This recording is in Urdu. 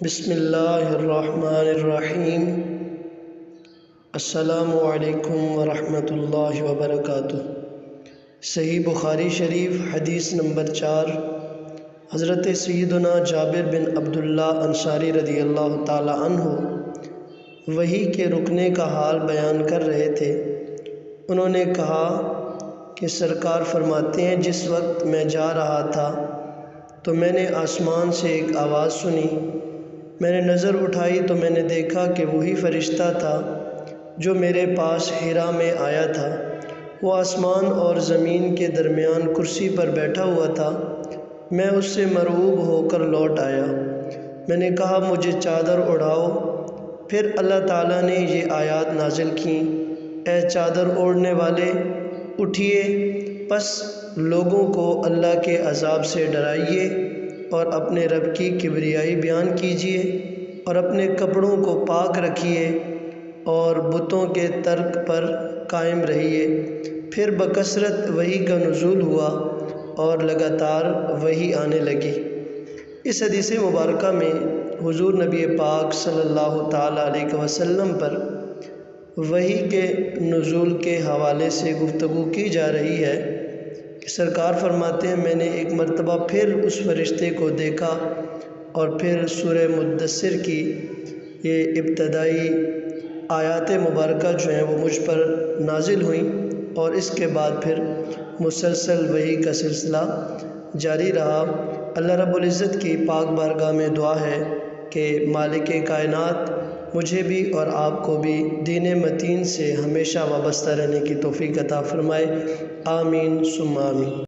بسم اللہ الرحمن الرحیم۔ السلام علیکم ورحمۃ اللہ وبرکاتہ۔ صحیح بخاری شریف حدیث نمبر 4۔ حضرت سیدنا جابر بن عبداللہ انصاری رضی اللہ تعالی عنہ وحی کے رکنے کا حال بیان کر رہے تھے۔ انہوں نے کہا کہ سرکار فرماتے ہیں، جس وقت میں جا رہا تھا تو میں نے آسمان سے ایک آواز سنی۔ میں نے نظر اٹھائی تو میں نے دیکھا کہ وہی فرشتہ تھا جو میرے پاس حرا میں آیا تھا۔ وہ آسمان اور زمین کے درمیان کرسی پر بیٹھا ہوا تھا۔ میں اس سے مرعوب ہو کر لوٹ آیا۔ میں نے کہا، مجھے چادر اڑاؤ۔ پھر اللہ تعالیٰ نے یہ آیات نازل کیں، اے چادر اوڑھنے والے، اٹھیے، پس لوگوں کو اللہ کے عذاب سے ڈرائیے اور اپنے رب کی کبریائی بیان کیجیے اور اپنے کپڑوں کو پاک رکھیے اور بتوں کے ترک پر قائم رہیے۔ پھر بکثرت وحی کا نزول ہوا اور لگاتار وحی آنے لگی۔ اس حدیث مبارکہ میں حضور نبی پاک صلی اللہ تعالیٰ علیہ وسلم پر وحی کے نزول کے حوالے سے گفتگو کی جا رہی ہے کہ سرکار فرماتے ہیں، میں نے ایک مرتبہ پھر اس فرشتے کو دیکھا اور پھر سورہ مدثر کی یہ ابتدائی آیات مبارکہ جو ہیں وہ مجھ پر نازل ہوئیں، اور اس کے بعد پھر مسلسل وحی کا سلسلہ جاری رہا۔ اللہ رب العزت کی پاک بارگاہ میں دعا ہے کہ مالک کائنات مجھے بھی اور آپ کو بھی دین متین سے ہمیشہ وابستہ رہنے کی توفیق عطا فرمائے۔ آمین ثم آمین۔